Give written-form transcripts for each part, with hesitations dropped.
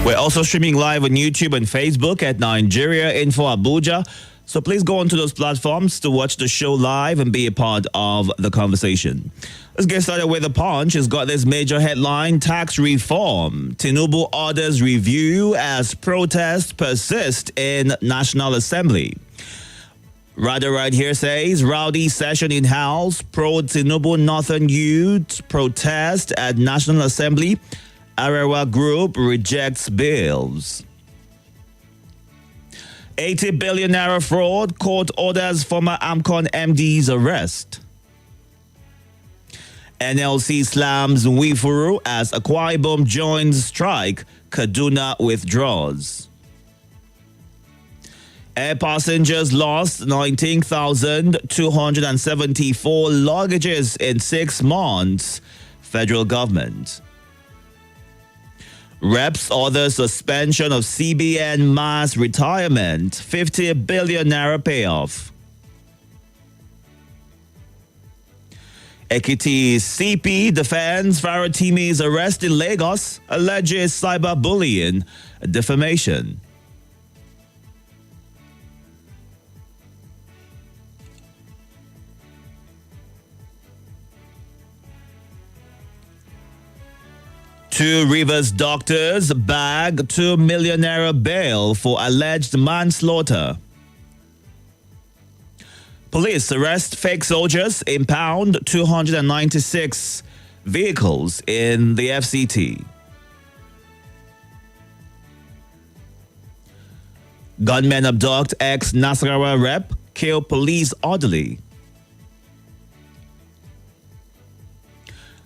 We're also streaming live on YouTube and Facebook at Nigeria Info Abuja. So please go onto those platforms to watch the show live and be a part of the conversation. Let's get started with The Punch. It's got this major headline: tax reform. Tinubu orders review as protests persist in National Assembly. Rather right here says, rowdy session in House. Pro-Tinubu Northern Youth protest at National Assembly. Arewa Group rejects bills. 80 billion naira fraud. Court orders former AMCON MD's arrest. NLC slams Nwifuru as Akwa Ibom joins strike. Kaduna withdraws. Air passengers lost 19,274 luggages in 6 months. Federal government. Reps order suspension of CBN mass retirement. 50 billion naira payoff. Ekiti CP defends Farotimi's arrest in Lagos. Alleges cyberbullying, defamation. Two Rivers doctors bag 2 million naira bail for alleged manslaughter. Police arrest fake soldiers, impound 296 vehicles in the FCT. Gunmen abduct ex-Nasarawa rep, kill police orderly.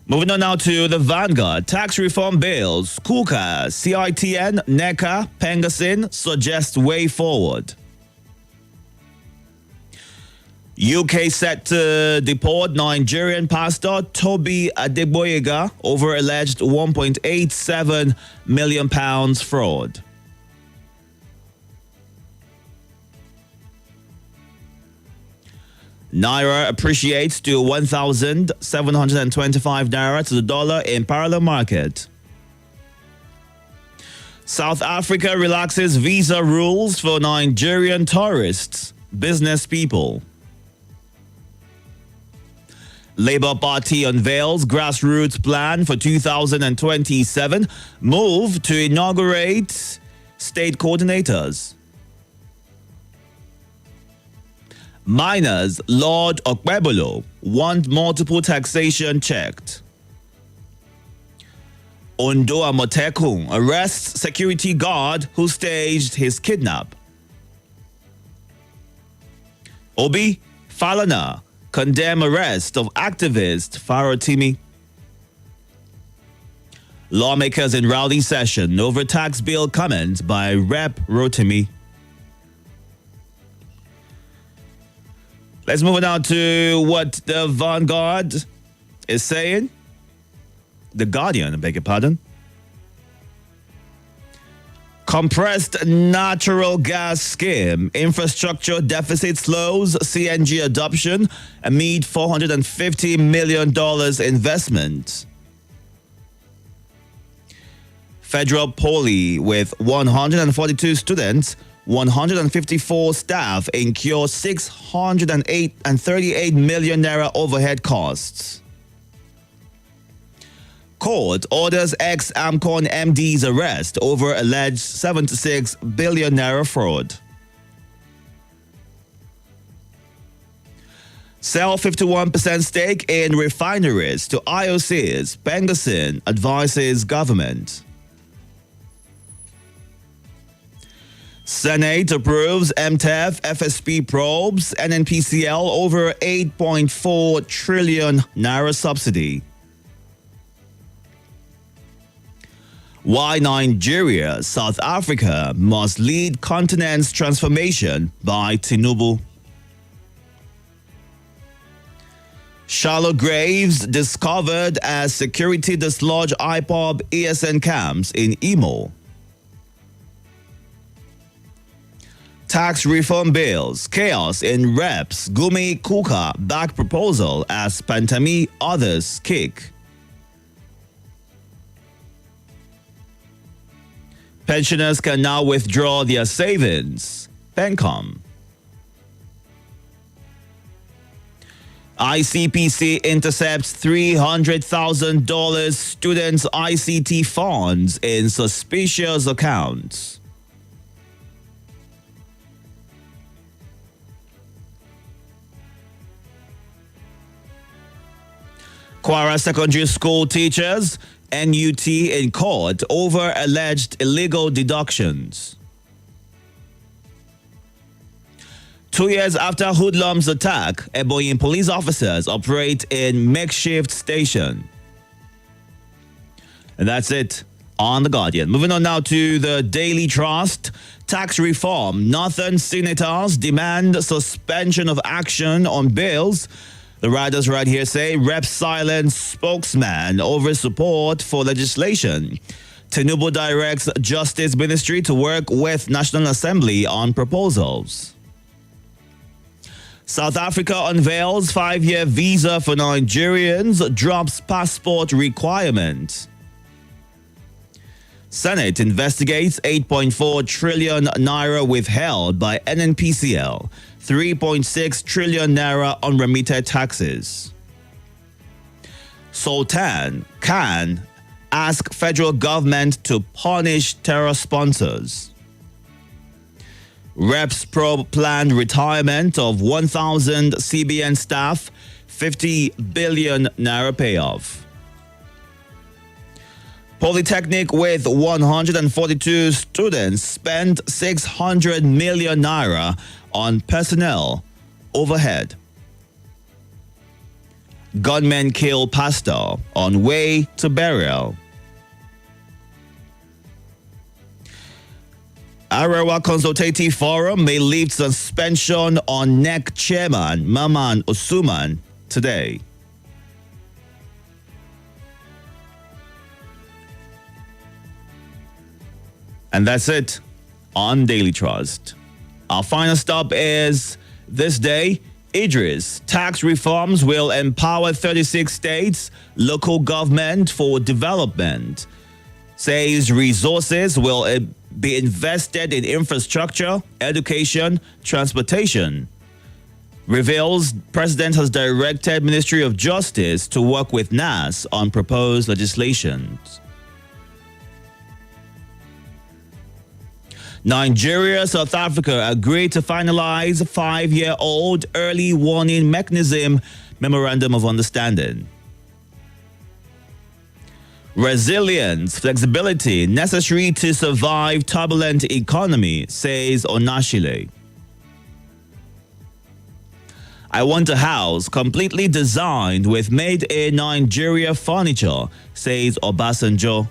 Moving on now to the Vanguard. Tax reform bills. Kuka, CITN, NECA, Pengasin suggest way forward. UK set to deport Nigerian pastor Toby Adegboyega over alleged £1.87 million fraud. Naira appreciates to 1,725 naira to the dollar in parallel market. South Africa relaxes visa rules for Nigerian tourists, business people. Labour Party unveils grassroots plan for 2027, move to inaugurate state coordinators. Miners, Lord Okpebolo, want multiple taxation checked. Ondo Amotekun arrests security guard who staged his kidnap. Obi Falana condemn arrest of activist Farotimi. Lawmakers in rowdy session over tax bill comment by Rep Rotimi. Let's move on now to what the Vanguard is saying. The Guardian, I beg your pardon. Compressed natural gas scheme. Infrastructure deficit slows CNG adoption amid $450 million investment. Federal Poly with 142 students, 154 staff incur $638 million naira overhead costs. Court orders ex-AMCON MD's arrest over alleged 76 billion naira fraud. Sell 51% stake in refineries to IOCs. Pengasin advises government. Senate approves MTEF FSP probes NNPCL over 8.4 trillion naira subsidy. Why Nigeria, South Africa must lead continent's transformation by Tinubu. Shallow graves discovered as security dislodge IPOB ESN camps in Imo. Tax reform bills, chaos in reps, Gumi Kuka back proposal as Pantami others kick. Pensioners can now withdraw their savings. Pencom. ICPC intercepts $300,000 students' ICT funds in suspicious accounts. Kwara Secondary School teachers, NUT in court over alleged illegal deductions. 2 years after hoodlums attack, Ebonyi police officers operate in makeshift station. And that's it on The Guardian. Moving on now to the Daily Trust. Tax reform. Northern senators demand suspension of action on bills. The writers right here say Rep silence spokesman over support for legislation. Tinubu directs Justice Ministry to work with National Assembly on proposals. South Africa unveils 5-year visa for Nigerians, drops passport requirement. Senate investigates 8.4 trillion naira withheld by NNPCL, 3.6 trillion naira unremitted taxes. Sultan can ask federal government to punish terror sponsors. Reps probe planned retirement of 1,000 CBN staff, 50 billion naira payoff. Polytechnic with 142 students spent 600 million naira on personnel overhead. Gunmen kill pastor on way to burial. Arewa Consultative Forum may lift suspension on NEC chairman Maman Osuman today. And that's it on Daily Trust. Our final stop is this day. Idris, tax reforms will empower 36 states, local government for development. Says resources will be invested in infrastructure, education, transportation. Reveals President has directed Ministry of Justice to work with NAS on proposed legislation. Nigeria, South Africa agree to finalize 5-year-old early warning mechanism memorandum of understanding. Resilience, flexibility necessary to survive turbulent economy, says Onashile. I want a house completely designed with made in Nigeria furniture, says Obasanjo.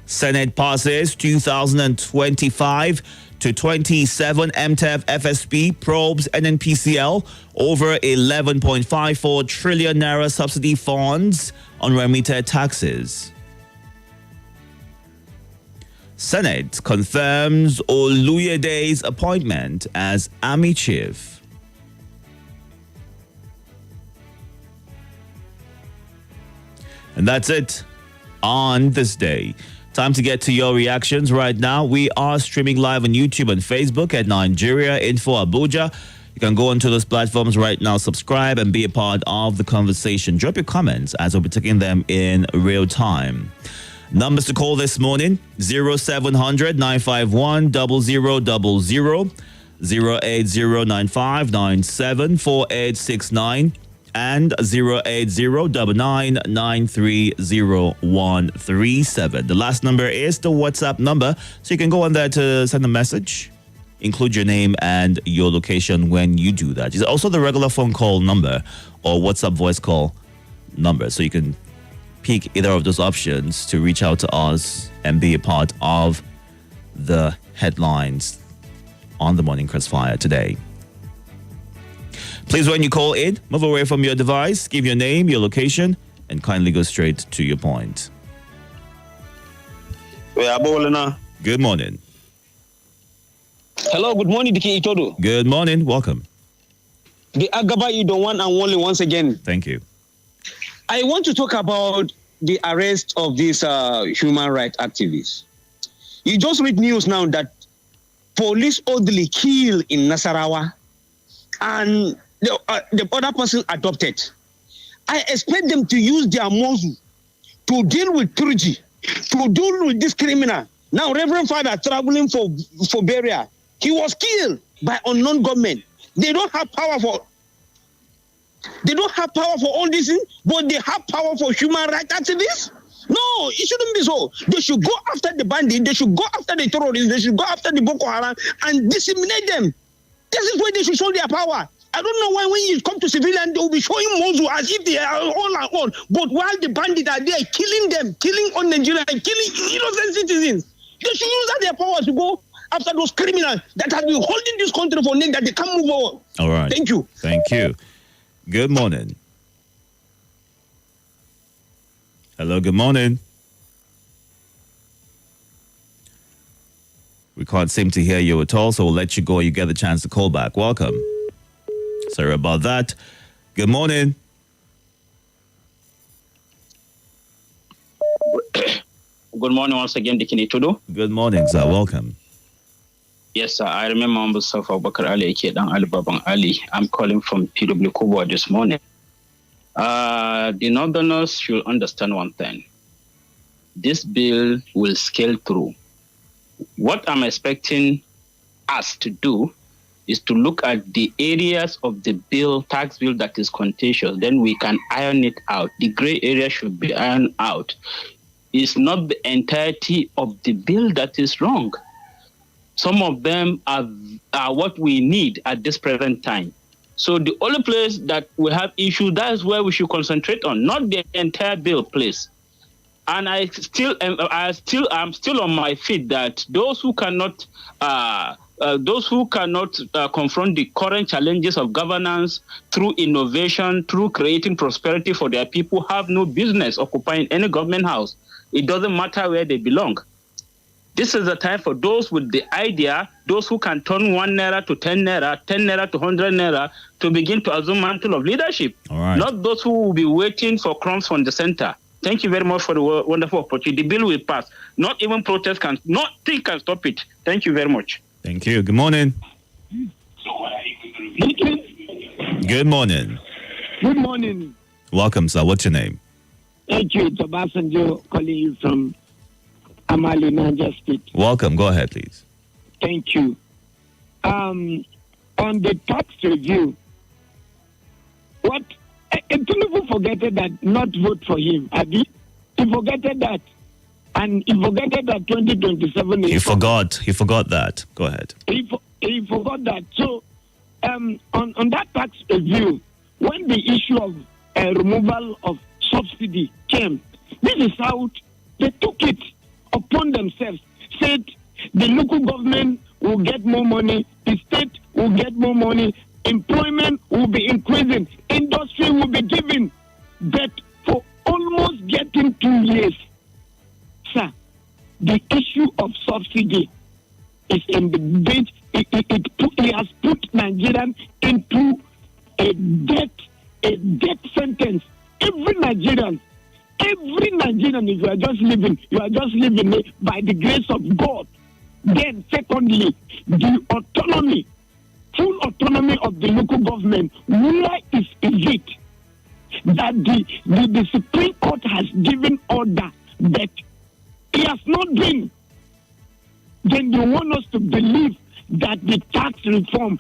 Senate passes 2025 to 27 MTEF FSP probes NNPCL over 11.54 trillion naira subsidy funds on remitted taxes. Senate confirms Oluyede's appointment as Army Chief. And that's it on this day. Time to get to your reactions right now. We are streaming live on YouTube and Facebook at Nigeria Info Abuja. You can go onto those platforms right now, subscribe, and be a part of the conversation. Drop your comments as we'll be taking them in real time. Numbers to call this morning: 0700 951 0000, 08095974869. and 08099930137. The last number is the WhatsApp number, so you can go on there to send a message. Include your name and your location when you do that. It's also the regular phone call number or WhatsApp voice call number, so you can pick either of those options to reach out to us and be a part of the headlines on the Morning Crossfire today. Please, when you call in, move away from your device, give your name, your location, and kindly go straight to your point. Good morning. Hello, good morning, Diki Itodo. Good morning, welcome. The Agaba Ido one and only once again. Thank you. I want to talk about the arrest of these human rights activists. You just read news now that police orderly killed in Nasarawa and the other person adopted. I expect them to use their muscle to deal with Turji, to deal with this criminal. Now, Reverend Father traveling for burial, he was killed by unknown government. They don't have power for all these things, but they have power for human rights activists. No, it shouldn't be so. They should go after the bandits, they should go after the terrorists, they should go after the Boko Haram and disseminate them. This is where they should show their power. I don't know why when you come to civilians, they will be showing Mozu as if they are all at all. But while the bandits are there, killing them, killing on Nigeria, killing innocent citizens, they should use that their power to go after those criminals that have been holding this country for name that they can't move on. All right. Thank you. Thank you. Good morning. Hello, good morning. We can't seem to hear you at all, so we'll let you go. You get the chance to call back. Welcome. Sorry about that. Good morning. Good morning once again, Dikin Itodo. Good morning, sir. Welcome. Yes, sir. I remember myself, Bakar Ali, Kedan Ali Babang Ali. I'm calling from PW Kubwa this morning. The Northerners should understand one thing. This bill will scale through. What I'm expecting us to do is to look at the areas of the bill, tax bill that is contentious. Then we can iron it out. The gray area should be ironed out. It's not the entirety of the bill that is wrong. Some of them are what we need at this present time. So the only place that we have issues, that's where we should concentrate on, not the entire bill, please. And I'm still on my feet that those who cannot confront the current challenges of governance through innovation, through creating prosperity for their people, have no business occupying any government house. It doesn't matter where they belong. This is the time for those with the idea, those who can turn 1 naira to 10 naira, 10 naira to 100 naira, to begin to assume mantle of leadership. All right. Not those who will be waiting for crumbs from the center. Thank you very much for the wonderful opportunity. The bill will pass. Not even protest can, nothing can stop it. Thank you very much. Thank you. Good morning. Good morning. Good morning. Welcome, sir. What's your name? Thank you. It's Obasanjo calling you from Amali, Niger State. Welcome. Go ahead, please. Thank you. On the tax review, what Itodo forgetted that not vote for him, Abi. He forgetted that. And he forgetted that 2027 is... He forgot that. Go ahead. He forgot that. So, on that tax review, when the issue of removal of subsidy came, this is how they took it upon themselves. Said the local government will get more money, the state will get more money, employment will be increasing, industry will be given. But for almost getting 2 years, sir, the issue of subsidy is in the debate. It has put Nigerians into a death sentence. Every Nigerian, if you are just living by the grace of God. Then, secondly, the autonomy, full autonomy of the local government. Where is it that the Supreme Court has given order that it has not been? Then you want us to believe that the tax reform,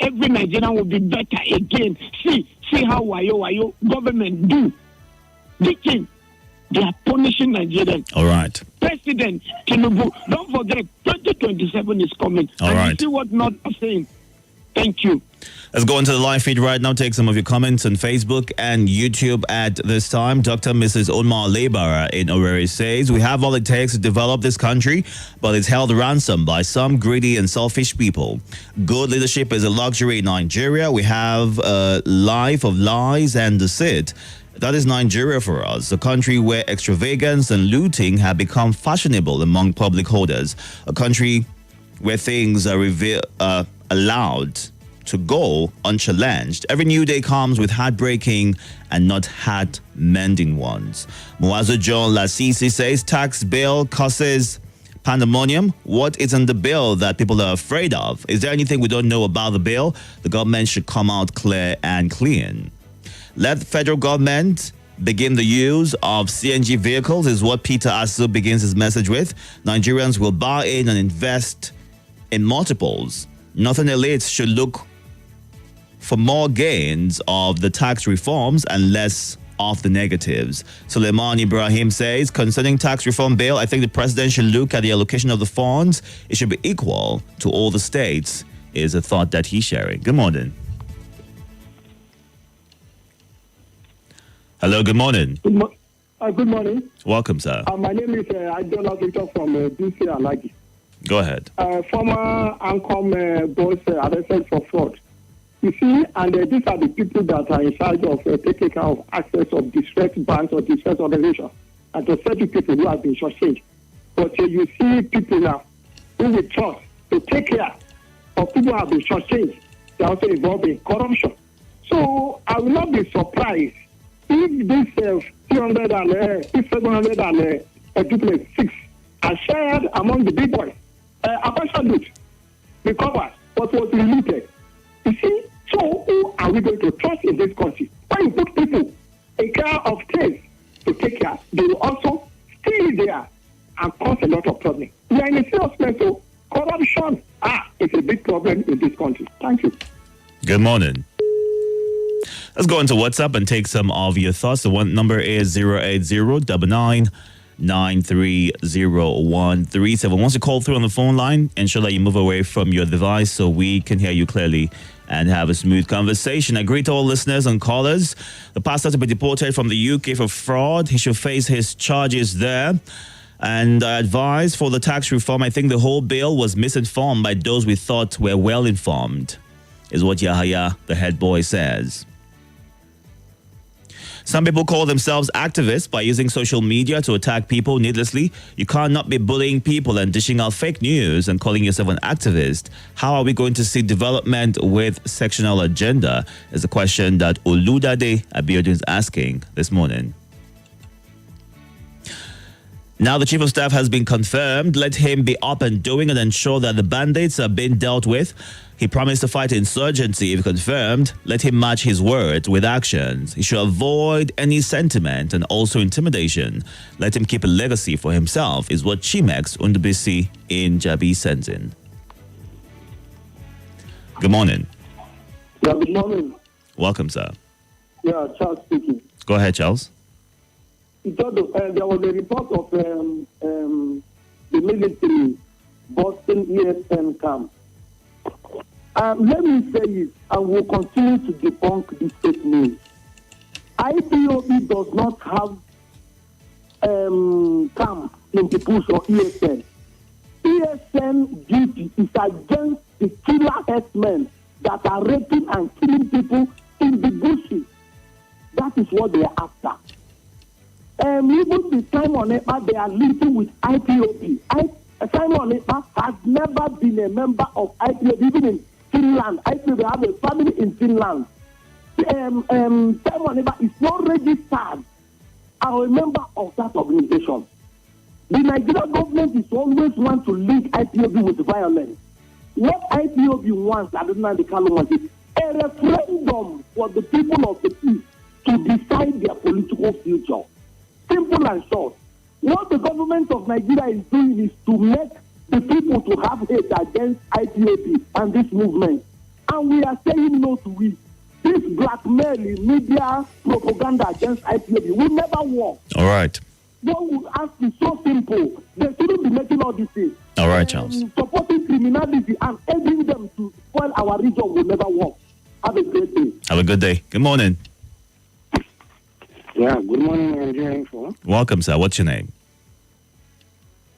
every Nigerian will be better again. See how Wayo government do. They are punishing Nigerians. All right. President Tinubu, don't forget, 2027 is coming. All and right. You see what not saying. Thank you. Let's go into the live feed right now. Take some of your comments on Facebook and YouTube at this time. Dr. Mrs. Onma Lebara in Owerri says, we have all it takes to develop this country, but it's held ransom by some greedy and selfish people. Good leadership is a luxury in Nigeria. We have a life of lies and deceit. That is Nigeria for us, a country where extravagance and looting have become fashionable among public holders, a country where things are allowed to go unchallenged. Every new day comes with heartbreaking and not heart-mending ones. Muazu John Lasisi says tax bill causes pandemonium. What is in the bill that people are afraid of? Is there anything we don't know about the bill? The government should come out clear and clean. Let the federal government begin the use of CNG vehicles is what Peter Asu begins his message with. Nigerians will buy in and invest in multiples. Northern elites should look for more gains of the tax reforms and less of the negatives. Suleiman Ibrahim says, concerning tax reform bill, I think the president should look at the allocation of the funds. It should be equal to all the states, is a thought that he's sharing. Good morning. Hello, good morning. Good morning. Welcome, sir. My name is Itodo Victor from DC Alagi. Go ahead. Former ANCOM boss arrested for fraud. You see, and these are the people that are in charge of taking care of access of distressed banks or distressed organizations and to settle people who have been shortchanged. But you see people now who we trust to take care of people who have been shortchanged. They are also involved in corruption. So I will not be surprised if this 706 are shared among the big boys. Apportioned recovered what was related. You see, so who are we going to trust in this country? When you put people in care of things to take care, they will also stay there and cause a lot of problems. We are in a serious mess, so corruption is a big problem in this country. Thank you. Good morning. Let's go into WhatsApp and take some of your thoughts. The one number is 080-99-930-137. Once you call through on the phone line, ensure that you move away from your device so we can hear you clearly and have a smooth conversation. I greet all listeners and callers. The pastor to be deported from the UK for fraud. He should face his charges there. And I advise for the tax reform, I think the whole bill was misinformed by those we thought were well informed, is what Yahaya, the head boy, says. Some people call themselves activists by using social media to attack people needlessly. You cannot be bullying people and dishing out fake news and calling yourself an activist. How are we going to see development with sectional agenda? Is the question that Oludade Abiodun is asking this morning. Now the chief of staff has been confirmed. Let him be up and doing and ensure that the bandits are being dealt with. He promised to fight insurgency if confirmed. Let him match his words with actions. He should avoid any sentiment and also intimidation. Let him keep a legacy for himself, is what Chimex Undubisi in Jabi sends in. Good morning. Yeah, good morning. Welcome, sir. Yeah, Charles speaking. Go ahead, Charles. Itodo, there was a report of the military Boston ESN camp. Let me say it, and we'll continue to debunk this fake news. IPOB does not have camp in the bush or ESN. ESN duty is against the killer herdsmen that are raping and killing people in the bushes. That is what they are after. Even the Simon Ekpa, they are linking with IPOB. Simon Ekpa has never been a member of IPOB, even in Finland. IPOB have a family in Finland. Simon Ekpa is not registered as a member of that organization. The Nigerian government is always want to link IPOB with violence. What IPOB wants, I don't know the Kano wants, is a referendum for the people of the East to decide their political future. Simple and short. What the government of Nigeria is doing is to make the people to have hate against IPOB and this movement. And we are saying no to it. This blackmailing media propaganda against IPOB will never work. All right. What we ask is so simple. They shouldn't be making all these things. All right, Charles. Supporting criminality and aiding them to spoil our region will never work. Have a great day. Have a good day. Good morning. Yeah, good morning, Nigeria Info. Welcome, sir. What's your name?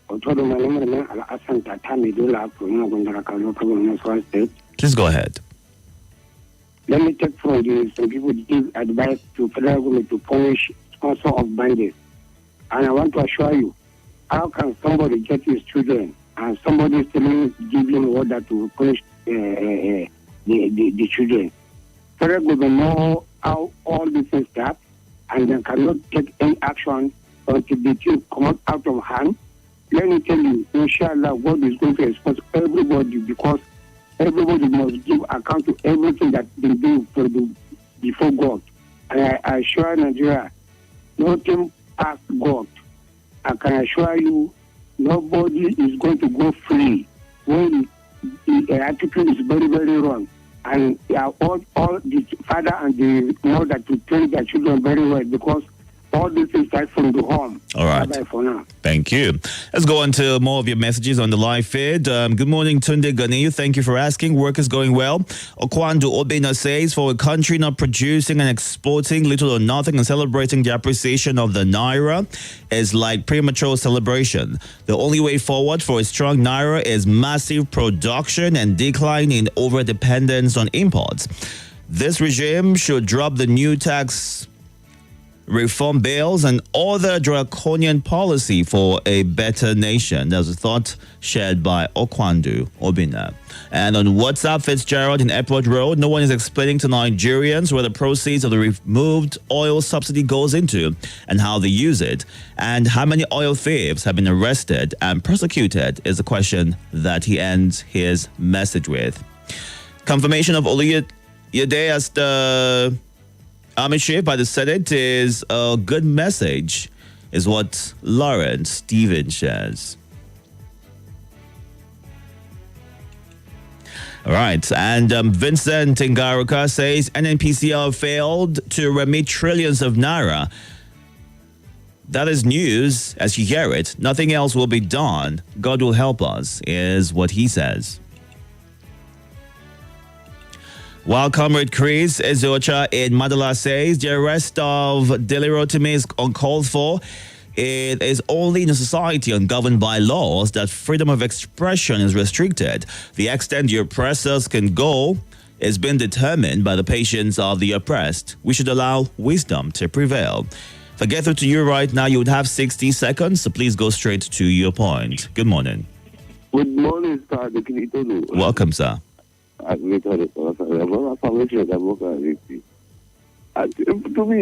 Itodo, my name is Al-Hassan Tatamidola from Northern State. Please go ahead. Let me take from you, some people give advice to federal government to punish sponsor of bandits. And I want to assure you, how can somebody get his children and somebody still give him order to punish the children. Federal government know how all this things start, and they cannot take any action until the thing come out of hand. Let me tell you, inshallah, God is going to expose everybody, because everybody must give account to everything that they do before God. And I assure Nigeria, nothing past God. I can assure you, nobody is going to go free when the attitude is very, very wrong. And all the father and the mother to train their children very well, because all this is start from the home. All right. Bye-bye for now. Thank you. Let's go on to more of your messages on the live feed. Good morning, Tunde Ganiyu. Thank you for asking. Work is going well. Okwando Obina says, for a country not producing and exporting little or nothing and celebrating the appreciation of the Naira is like premature celebration. The only way forward for a strong Naira is massive production and decline in over-dependence on imports. This regime should drop the new tax reform bills and other draconian policy for a better nation. There's a thought shared by Okwandu Obina. And on WhatsApp, Fitzgerald in Airport Road, no one is explaining to Nigerians where the proceeds of the removed oil subsidy goes into and how they use it. And how many oil thieves have been arrested and prosecuted is the question that he ends his message with. Confirmation of Oluyede as the Army chief by the Senate is a good message, is what Lawrence Stephen shares. All right, and Vincent Tingaruka says NNPCL failed to remit trillions of naira. That is news as you hear it. Nothing else will be done. God will help us, is what he says. While Comrade Chris Ezocha in Madala says the arrest of Delirotimi is uncalled for, it is only in a society ungoverned by laws that freedom of expression is restricted. The extent the oppressors can go is being determined by the patience of the oppressed. We should allow wisdom to prevail. If I get through to you right now, you would have 60 seconds, so please go straight to your point. Good morning. Good morning, sir. Itodo. Welcome, sir. To me,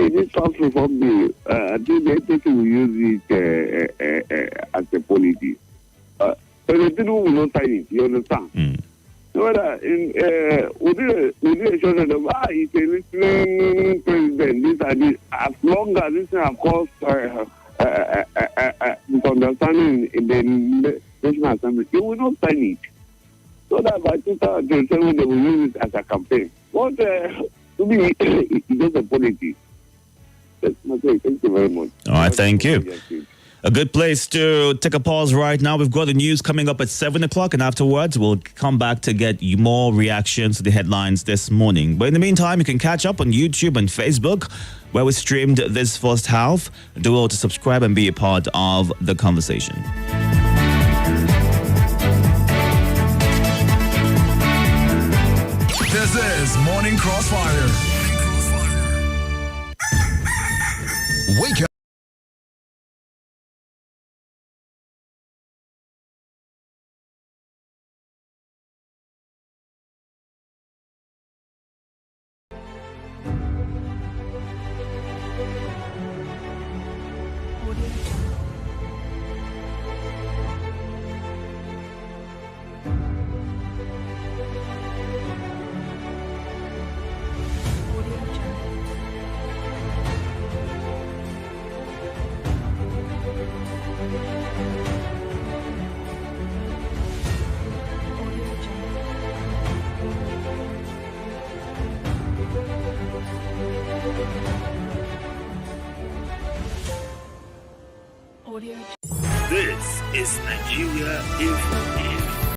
this tax reform bill, I think they will use it as a policy. But the people will not sign it, you understand? So within a short of it's a listening president, this and this, as long as this has caused misunderstanding in the National Assembly, they will not sign it. So that by 2027 they will use it as a campaign. But to me, it's just a policy. That's my say. Thank you very much. All right, thank you. A good place to take a pause right now. We've got the news coming up at 7 o'clock, and afterwards we'll come back to get you more reactions to the headlines this morning. But in the meantime, you can catch up on YouTube and Facebook, where we streamed this first half. Do well to subscribe and be a part of the conversation. This is Morning Crossfire. Wake up. This is Nigeria Info.